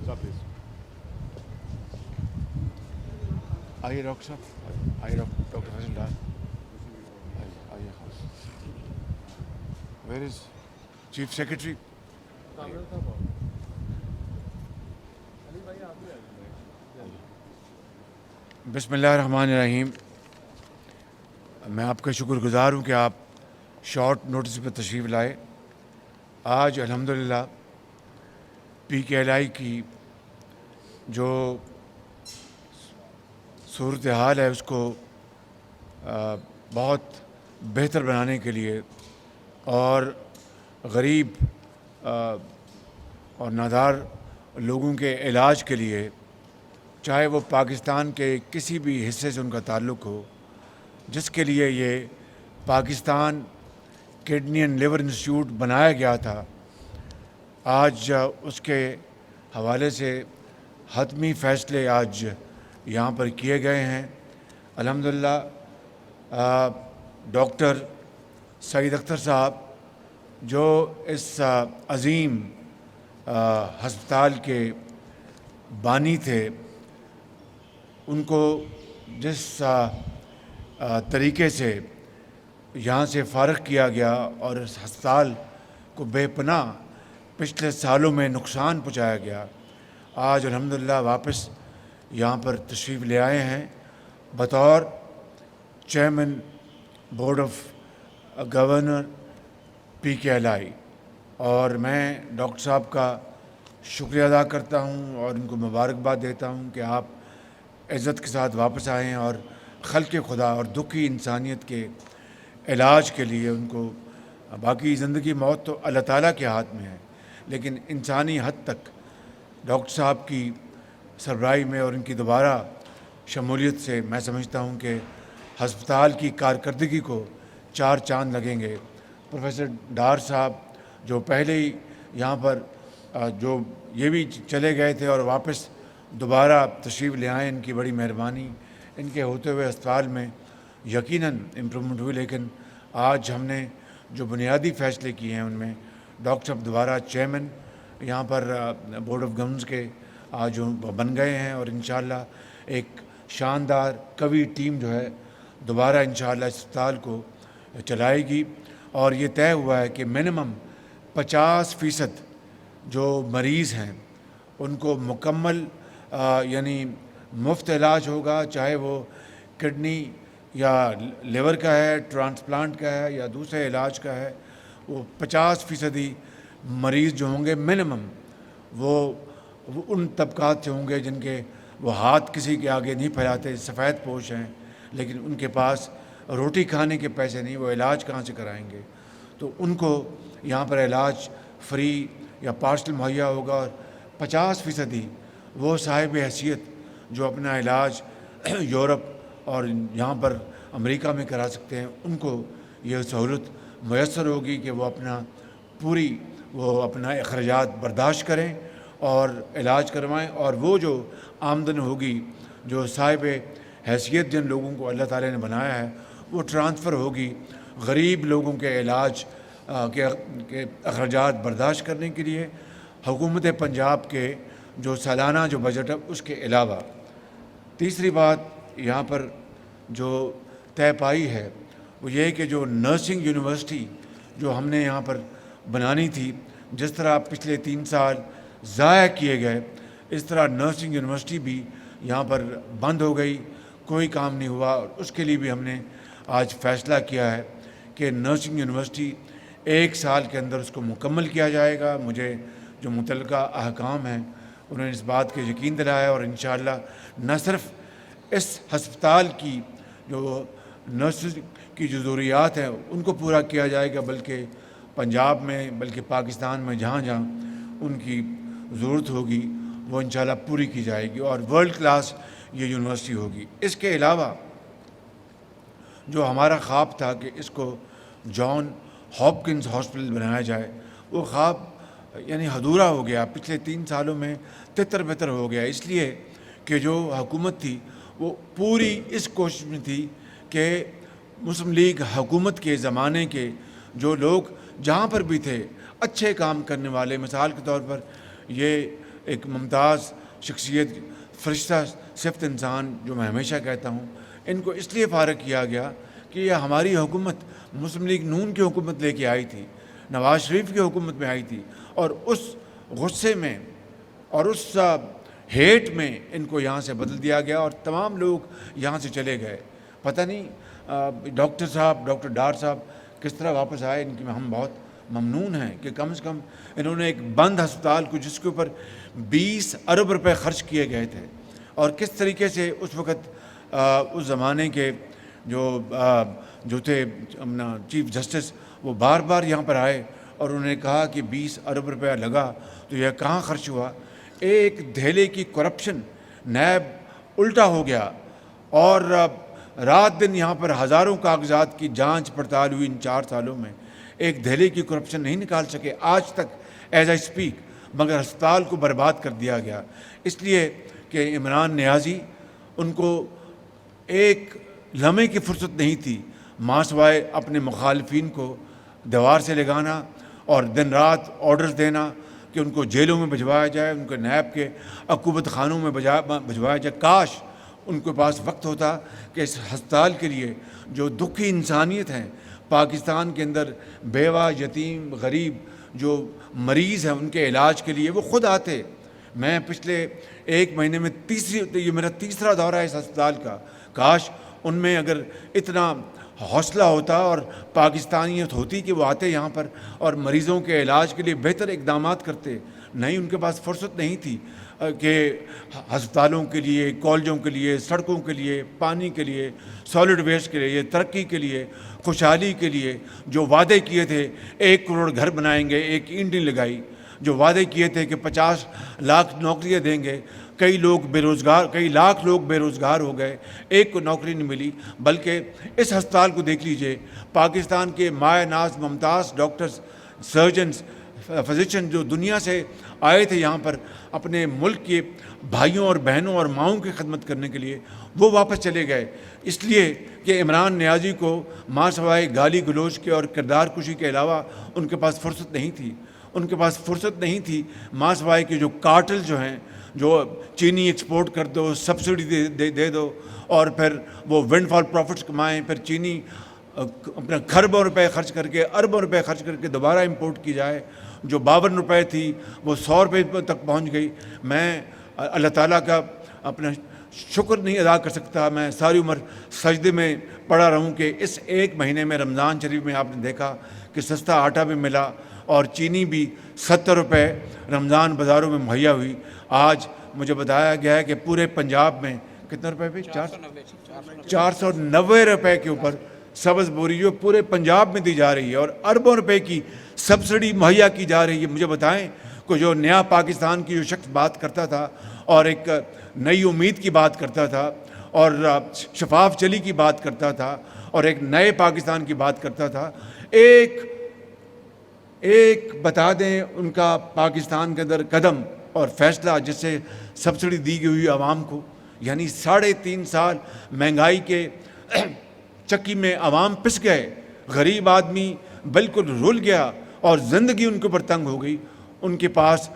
آئیے ڈاکٹر صاحب، آئیے ڈاکٹر فیصل ڈار، آئیے خاص. Where is chief secretary? بسم اللہ الرحمن الرحیم. میں آپ کا شکر گزار ہوں کہ آپ شارٹ نوٹس پہ تشریف لائے. آج الحمدللہ پی کے ایل آئی کی جو صورتحال ہے اس کو بہت بہتر بنانے کے لیے اور غریب اور نادار لوگوں کے علاج کے لیے، چاہے وہ پاکستان کے کسی بھی حصے سے ان کا تعلق ہو، جس کے لیے یہ Pakistan kidney and liver institute بنایا گیا تھا، آج اس کے حوالے سے حتمی فیصلے آج یہاں پر کیے گئے ہیں. الحمدللہ ڈاکٹر سعید اختر صاحب جو اس عظیم ہسپتال کے بانی تھے، ان کو جس طریقے سے یہاں سے فارغ کیا گیا اور اس ہسپتال کو بے پناہ پچھلے سالوں میں نقصان پہنچایا گیا، آج الحمدللہ واپس یہاں پر تشریف لے آئے ہیں بطور چیئرمین بورڈ آف گورنر پی کے ایل آئی. اور میں ڈاکٹر صاحب کا شکریہ ادا کرتا ہوں اور ان کو مبارکباد دیتا ہوں کہ آپ عزت کے ساتھ واپس آئے ہیں اور خلق خدا اور دکھی انسانیت کے علاج کے لیے ان کو، باقی زندگی موت تو اللہ تعالیٰ کے ہاتھ میں ہے، لیکن انسانی حد تک ڈاکٹر صاحب کی سربراہی میں اور ان کی دوبارہ شمولیت سے میں سمجھتا ہوں کہ ہسپتال کی کارکردگی کو 4 چاند لگیں گے. پروفیسر ڈار صاحب جو پہلے ہی یہاں پر جو یہ بھی چلے گئے تھے اور واپس دوبارہ تشریف لے آئیں، ان کی بڑی مہربانی. ان کے ہوتے ہوئے اسپتال میں یقیناً امپرومنٹ ہوئی، لیکن آج ہم نے جو بنیادی فیصلے کیے ہیں ان میں ڈاکٹر صاحب دوبارہ چیئرمین یہاں پر بورڈ آف گورنرز کے آج بن گئے ہیں، اور انشاءاللہ ایک شاندار قوی ٹیم جو ہے دوبارہ انشاءاللہ اس اسپتال کو چلائے گی. اور یہ طے ہوا ہے کہ منیمم 50% جو مریض ہیں ان کو مکمل یعنی مفت علاج ہوگا، چاہے وہ کڈنی یا لیور کا ہے، ٹرانسپلانٹ کا ہے یا دوسرے علاج کا ہے. وہ 50% مریض جو ہوں گے منیمم وہ ان طبقات سے ہوں گے جن کے وہ ہاتھ کسی کے آگے نہیں پھیلاتے، سفید پوش ہیں، لیکن ان کے پاس روٹی کھانے کے پیسے نہیں، وہ علاج کہاں سے کرائیں گے؟ تو ان کو یہاں پر علاج فری یا پارشل مہیا ہوگا. اور 50% وہ صاحب حیثیت جو اپنا علاج یورپ اور یہاں پر امریکہ میں کرا سکتے ہیں، ان کو یہ سہولت میسر ہوگی کہ وہ اپنا اخراجات برداشت کریں اور علاج کروائیں. اور وہ جو آمدن ہوگی جو صاحب حیثیت جن لوگوں کو اللہ تعالیٰ نے بنایا ہے وہ ٹرانسفر ہوگی غریب لوگوں کے علاج کے اخراجات برداشت کرنے کے لیے. حکومت پنجاب کے جو سالانہ جو بجٹ ہے اس کے علاوہ تیسری بات یہاں پر جو طے پائی ہے وہ یہ کہ جو نرسنگ یونیورسٹی جو ہم نے یہاں پر بنانی تھی، جس طرح پچھلے 3 سال ضائع کیے گئے، اس طرح نرسنگ یونیورسٹی بھی یہاں پر بند ہو گئی، کوئی کام نہیں ہوا. اور اس کے لیے بھی ہم نے آج فیصلہ کیا ہے کہ نرسنگ یونیورسٹی 1 سال کے اندر اس کو مکمل کیا جائے گا. مجھے جو متعلقہ احکام ہیں انہوں نے اس بات کے یقین دلایا، اور انشاءاللہ نہ صرف اس ہسپتال کی جو نرسز کی جو ضروریات ہیں ان کو پورا کیا جائے گا، بلکہ پنجاب میں، بلکہ پاکستان میں جہاں جہاں ان کی ضرورت ہوگی وہ انشاءاللہ پوری کی جائے گی، اور ورلڈ کلاس یہ یونیورسٹی ہوگی. اس کے علاوہ جو ہمارا خواب تھا کہ اس کو جان ہاپکنز ہاسپٹل بنایا جائے، وہ خواب یعنی ادھورا ہو گیا. پچھلے 3 سالوں میں تتر بتر ہو گیا، اس لیے کہ جو حکومت تھی وہ پوری اس کوشش میں تھی کہ مسلم لیگ حکومت کے زمانے کے جو لوگ جہاں پر بھی تھے اچھے کام کرنے والے، مثال کے طور پر یہ ایک ممتاز شخصیت، فرشتہ صفت انسان جو میں ہمیشہ کہتا ہوں، ان کو اس لیے فارغ کیا گیا کہ یہ ہماری حکومت مسلم لیگ نون کی حکومت لے کے آئی تھی، نواز شریف کی حکومت میں آئی تھی، اور اس غصے میں اور اس ہیٹ میں ان کو یہاں سے بدل دیا گیا اور تمام لوگ یہاں سے چلے گئے۔ پتہ نہیں ڈاکٹر ڈار صاحب کس طرح واپس آئے، ان کی ہم بہت ممنون ہیں کہ کم سے کم انہوں نے ایک بند ہسپتال کو جس کے اوپر 20 ارب روپے خرچ کیے گئے تھے، اور کس طریقے سے اس وقت اس زمانے کے جو تھے اپنا چیف جسٹس، وہ بار بار یہاں پر آئے اور انہوں نے کہا کہ 20 ارب روپیہ لگا تو یہ کہاں خرچ ہوا۔ ایک دھیلے کی کرپشن، نیب الٹا ہو گیا، اور رات دن یہاں پر ہزاروں کاغذات کی جانچ پڑتال ہوئی ان 4 سالوں میں، ایک دھیلے کی کرپشن نہیں نکال سکے آج تک ایز اے اسپیک، مگر ہسپتال کو برباد کر دیا گیا، اس لیے کہ عمران نیازی ان کو ایک لمحے کی فرصت نہیں تھی ماں سوائے اپنے مخالفین کو دیوار سے لگانا اور دن رات آرڈرز دینا کہ ان کو جیلوں میں بھجوایا جائے، ان کو نیب کے عقوبت خانوں میں بھجوایا جائے۔ کاش ان کے پاس وقت ہوتا کہ اس ہسپتال کے لیے جو دکھی انسانیت ہیں پاکستان کے اندر، بیوہ، یتیم، غریب جو مریض ہیں، ان کے علاج کے لیے وہ خود آتے۔ میں پچھلے 1 مہینے میں یہ میرا تیسرا دورہ ہے اس ہسپتال کا، کاش ان میں اگر اتنا حوصلہ ہوتا اور پاکستانیت ہوتی کہ وہ آتے یہاں پر اور مریضوں کے علاج کے لیے بہتر اقدامات کرتے۔ نہیں، ان کے پاس فرصت نہیں تھی کہ ہسپتالوں کے لیے، کالجوں کے لیے، سڑکوں کے لیے، پانی کے لیے، سالڈ ویسٹ کے لیے، ترقی کے لیے، خوشحالی کے لیے جو وعدے کیے تھے، 1 کروڑ گھر بنائیں گے، ایک اینٹ نہیں لگائی، جو وعدے کیے تھے کہ 50 لاکھ نوکریاں دیں گے، کئی لاکھ لوگ بے روزگار ہو گئے، ایک کو نوکری نہیں ملی۔ بلکہ اس ہسپتال کو دیکھ لیجئے، پاکستان کے مایہ ناز ممتاز ڈاکٹرز، سرجنز، فزیشین جو دنیا سے آئے تھے یہاں پر اپنے ملک کے بھائیوں اور بہنوں اور ماؤں کی خدمت کرنے کے لیے، وہ واپس چلے گئے، اس لیے کہ عمران نیازی کو ماں سوائے گالی گلوچ کے اور کردار کشی کے علاوہ ان کے پاس فرصت نہیں تھی۔ ان کے پاس فرصت نہیں تھی ماں سوائے کہ جو کارٹل جو ہیں، جو چینی ایکسپورٹ کر دو، سبسڈی دے دو، اور پھر وہ ونڈ فال پروفٹس کمائیں، پھر چینی اپنا کھربوں روپے خرچ کر کے، اربوں روپے خرچ کر کے دوبارہ امپورٹ کی جائے۔ جو 52 روپے تھی وہ 100 روپے تک پہنچ گئی۔ میں اللہ تعالیٰ کا اپنا شکر نہیں ادا کر سکتا، میں ساری عمر سجدے میں پڑا رہوں کہ اس 1 مہینے میں رمضان شریف میں آپ نے دیکھا کہ سستا آٹا بھی ملا اور چینی بھی 70 روپے رمضان بازاروں میں مہیا ہوئی۔ آج مجھے بتایا گیا ہے کہ پورے پنجاب میں کتنے روپے پہ 490 روپے کے اوپر سبز بوری جو پورے پنجاب میں دی جا رہی ہے، اور اربوں روپے کی سبسڈی مہیا کی جا رہی ہے۔ مجھے بتائیں کہ جو نیا پاکستان کی جو شخص بات کرتا تھا اور ایک نئی امید کی بات کرتا تھا اور شفاف چلی کی بات کرتا تھا اور ایک نئے پاکستان کی بات کرتا تھا، ایک بتا دیں ان کا پاکستان کے اندر قدم اور فیصلہ جس سے سبسڈی دی گئی ہوئی عوام کو، یعنی 3.5 سال مہنگائی کے چکی میں عوام پس گئے، غریب آدمی بالکل رول گیا اور زندگی ان کے اوپر تنگ ہو گئی۔ ان کے پاس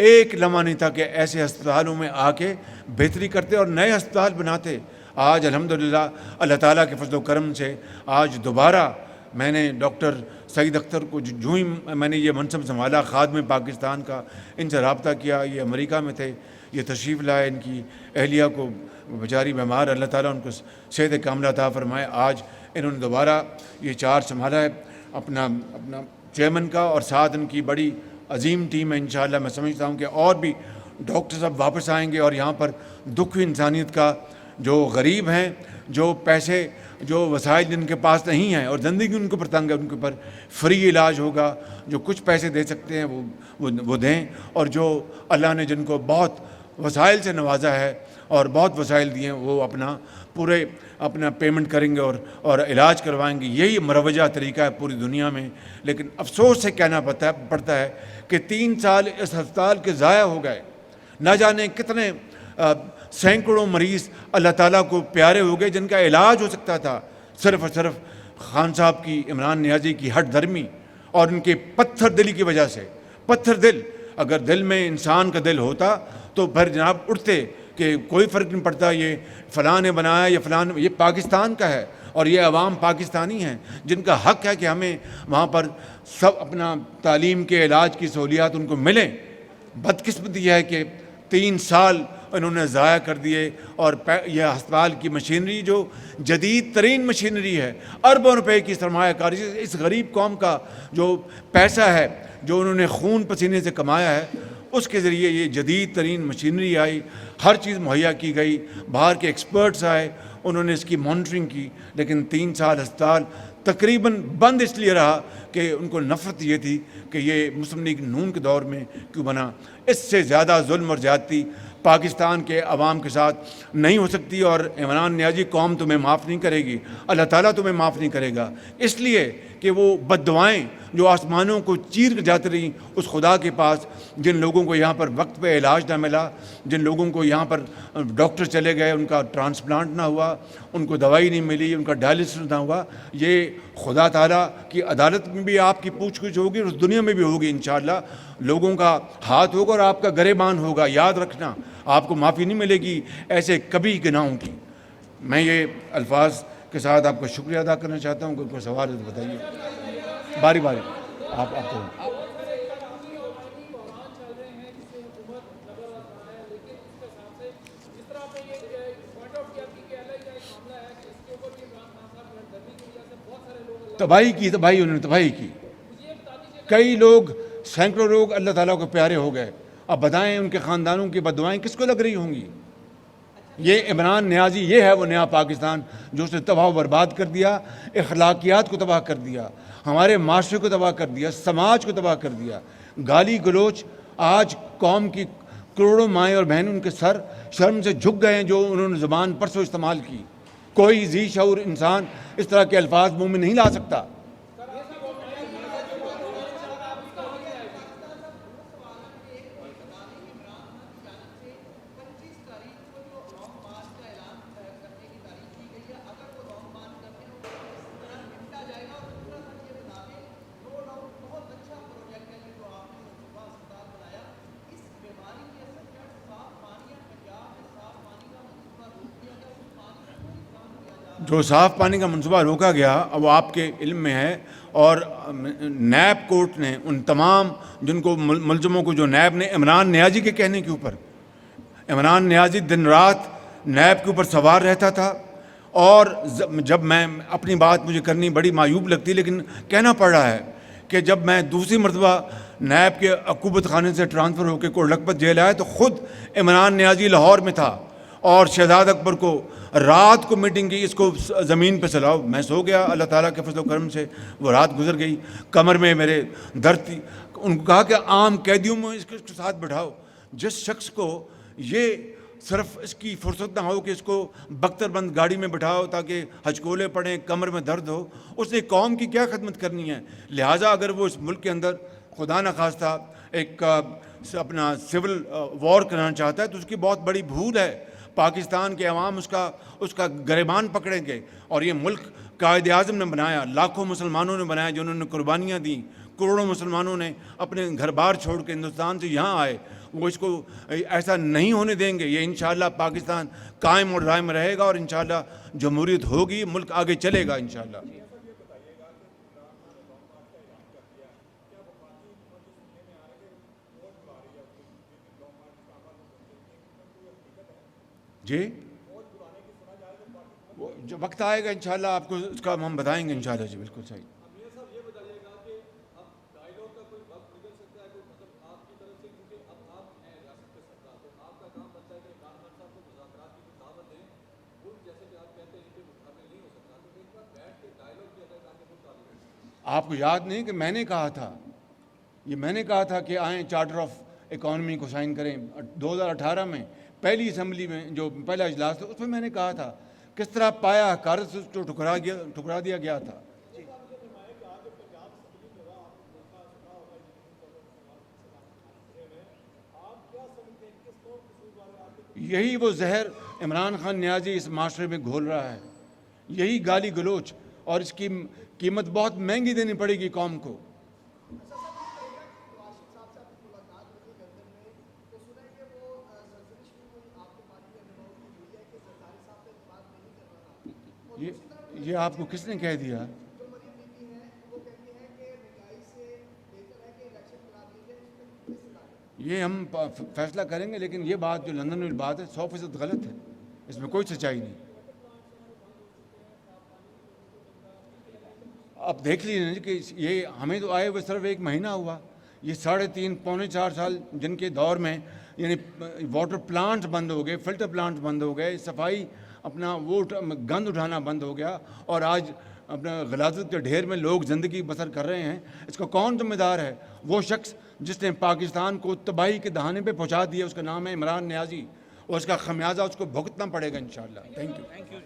ایک لمحہ نہیں تھا کہ ایسے ہسپتالوں میں آ کے بہتری کرتے اور نئے ہسپتال بناتے۔ آج الحمدللہ اللہ تعالیٰ کے فضل و کرم سے آج دوبارہ میں نے ڈاکٹر سعید اختر کو جو ہی میں نے یہ منصب سنبھالا خادم پاکستان کا، ان سے رابطہ کیا، یہ امریکہ میں تھے، یہ تشریف لائے، ان کی اہلیہ کو بیچاری بیمار، اللہ تعالیٰ ان کو صحت کاملہ عطا فرمائے۔ آج انہوں نے دوبارہ یہ چارج سنبھالا ہے اپنا چیئرمین کا، اور ساتھ ان کی بڑی عظیم ٹیم ہے۔ انشاءاللہ میں سمجھتا ہوں کہ اور بھی ڈاکٹر صاحب واپس آئیں گے اور یہاں پر دکھ انسانیت کا، جو غریب ہیں، جو پیسے، جو وسائل جن کے پاس نہیں ہیں اور زندگی ان کے اوپر تنگ ہے، ان کے اوپر فری علاج ہوگا۔ جو کچھ پیسے دے سکتے ہیں وہ دیں، اور جو اللہ نے جن کو بہت وسائل سے نوازا ہے اور بہت وسائل دیے ہیں، وہ اپنا پیمنٹ کریں گے اور علاج کروائیں گے۔ یہی مروجہ طریقہ ہے پوری دنیا میں۔ لیکن افسوس سے کہنا پڑتا ہے کہ 3 سال اس ہسپتال کے ضائع ہو گئے، نہ جانے کتنے سینکڑوں مریض اللہ تعالیٰ کو پیارے ہو گئے جن کا علاج ہو سکتا تھا صرف اور صرف خان صاحب کی، عمران نیازی کی ہٹ دھرمی اور ان کے پتھر دلی کی وجہ سے۔ پتھر دل، اگر دل میں انسان کا دل ہوتا تو پھر جناب اٹھتے کہ کوئی فرق نہیں پڑتا، یہ فلاں نے بنایا، یہ فلاں، یہ پاکستان کا ہے اور یہ عوام پاکستانی ہیں جن کا حق ہے کہ ہمیں وہاں پر سب اپنا تعلیم کے، علاج کی سہولیات ان کو ملیں۔ بدقسمتی یہ ہے کہ 3 سال انہوں نے ضائع کر دیے، اور یہ ہسپتال کی مشینری جو جدید ترین مشینری ہے، اربوں روپے کی سرمایہ کاری، اس غریب قوم کا جو پیسہ ہے جو انہوں نے خون پسینے سے کمایا ہے، اس کے ذریعے یہ جدید ترین مشینری آئی، ہر چیز مہیا کی گئی، باہر کے ایکسپرٹس آئے، انہوں نے اس کی مانیٹرنگ کی، لیکن 3 سال ہسپتال تقریباً بند اس لیے رہا کہ ان کو نفرت یہ تھی کہ یہ مسلم لیگ نون کے دور میں کیوں بنا۔ اس سے زیادہ ظلم اور زیادتی پاکستان کے عوام کے ساتھ نہیں ہو سکتی، اور عمران نیازی قوم تمہیں معاف نہیں کرے گی، اللہ تعالیٰ تمہیں معاف نہیں کرے گا، اس لیے کہ وہ بد دعائیں جو آسمانوں کو چیر کر جاتی رہیں اس خدا کے پاس، جن لوگوں کو یہاں پر وقت پہ علاج نہ ملا، جن لوگوں کو یہاں پر ڈاکٹر چلے گئے، ان کا ٹرانسپلانٹ نہ ہوا، ان کو دوائی نہیں ملی، ان کا ڈائلسس نہ ہوا، یہ خدا تعالیٰ کی عدالت میں بھی آپ کی پوچھ گچھ ہوگی اور اس دنیا میں بھی ہوگی انشاءاللہ۔ لوگوں کا ہاتھ ہوگا اور آپ کا گریبان ہوگا، یاد رکھنا، آپ کو معافی نہیں ملے گی ایسے کبھی گناہوں کی۔ میں یہ الفاظ کے ساتھ آپ کا شکریہ ادا کرنا چاہتا ہوں۔ کوئی سوال ہے تو بتائیے، باری باری آپ کو۔ تباہی انہوں نے تباہی کی، کئی لوگ، سینکڑوں لوگ اللہ تعالیٰ کو پیارے ہو گئے۔ اب بتائیں ان کے خاندانوں کی بددعائیں کس کو لگ رہی ہوں گی؟ یہ عمران نیازی، یہ ہے وہ نیا پاکستان جو اس نے تباہ و برباد کر دیا، اخلاقیات کو تباہ کر دیا، ہمارے معاشرے کو تباہ کر دیا، سماج کو تباہ کر دیا۔ گالی گلوچ، آج قوم کی کروڑوں مائیں اور بہنیں ان کے سر شرم سے جھک گئے ہیں جو انہوں نے زبان پرسوں استعمال کی۔ کوئی ذی شعور انسان اس طرح کے الفاظ منہ میں نہیں لا سکتا۔ جو صاف پانی کا منصوبہ روکا گیا وہ آپ کے علم میں ہے، اور نیب کورٹ نے ان تمام جن کو ملزموں کو، جو نیب نے عمران نیازی کے کہنے کے اوپر، عمران نیازی دن رات نیب کے اوپر سوار رہتا تھا، اور جب میں اپنی بات مجھے کرنی بڑی معیوب لگتی لیکن کہنا پڑ رہا ہے کہ جب میں دوسری مرتبہ نیب کے عقوبت خانے سے ٹرانسفر ہو کے کوٹ لکھپت جیل آیا تو خود عمران نیازی لاہور میں تھا، اور شہزاد اکبر کو رات کو میٹنگ کی، اس کو زمین پہ چلاؤ۔ میں سو گیا، اللہ تعالیٰ کے فضل و کرم سے وہ رات گزر گئی، کمر میں میرے درد تھی۔ ان کو کہا کہ عام قیدیوں میں اس کے ساتھ بٹھاؤ، جس شخص کو یہ صرف اس کی فرصت نہ ہو کہ اس کو بختر بند گاڑی میں بٹھاؤ تاکہ ہچکولے پڑیں، کمر میں درد ہو، اس نے قوم کی کیا خدمت کرنی ہے؟ لہٰذا اگر وہ اس ملک کے اندر خدا نخواستہ ایک اپنا سول وار کرانا چاہتا ہے تو اس کی بہت بڑی بھول ہے۔ پاکستان کے عوام اس کا گریبان پکڑیں گے، اور یہ ملک قائد اعظم نے بنایا، لاکھوں مسلمانوں نے بنایا جنہوں نے قربانیاں دیں، کروڑوں مسلمانوں نے اپنے گھر بار چھوڑ کے ہندوستان سے یہاں آئے، وہ اس کو ایسا نہیں ہونے دیں گے۔ یہ انشاءاللہ پاکستان قائم اور دائم رہے گا، اور انشاءاللہ جمہوریت ہوگی، ملک آگے چلے گا انشاءاللہ۔ جی جو وقت آئے گا انشاءاللہ آپ کو اس کا ہم بتائیں گے انشاءاللہ۔ جی بالکل صحیح۔ آپ کو یاد نہیں کہ میں نے کہا تھا، یہ میں نے کہا تھا کہ آئیں چارٹر آف اکانومی کو سائن کریں 2018 میں پہلی اسمبلی میں جو پہلا اجلاس تھا، اس میں میں نے کہا تھا کس طرح پایا حقارت سے اس کو ٹھکرا دیا گیا تھا۔ یہی وہ زہر عمران خان نیازی اس معاشرے میں گھول رہا ہے، یہی گالی گلوچ، اور اس کی قیمت بہت مہنگی دینی پڑے گی قوم کو۔ یہ آپ کو کس نے کہہ دیا؟ یہ ہم فیصلہ کریں گے، لیکن یہ بات جو لندن میں بات ہے 100% غلط ہے، اس میں کوئی سچائی نہیں۔ اب دیکھ لیجیے کہ یہ ہمیں تو آئے ہوئے صرف 1 مہینہ ہوا، یہ 3.5 پونے 4 سال جن کے دور میں یعنی واٹر پلانٹ بند ہو گئے، فلٹر پلانٹ بند ہو گئے، صفائی اپنا وہ گند اٹھانا بند ہو گیا، اور آج اپنا غلاظت کے ڈھیر میں لوگ زندگی بسر کر رہے ہیں۔ اس کا کون ذمہ دار ہے؟ وہ شخص جس نے پاکستان کو تباہی کے دہانے پہ پہنچا دیا، اس کا نام ہے عمران نیازی، اور اس کا خمیازہ اس کو بھگتنا پڑے گا انشاءاللہ۔ Thank you.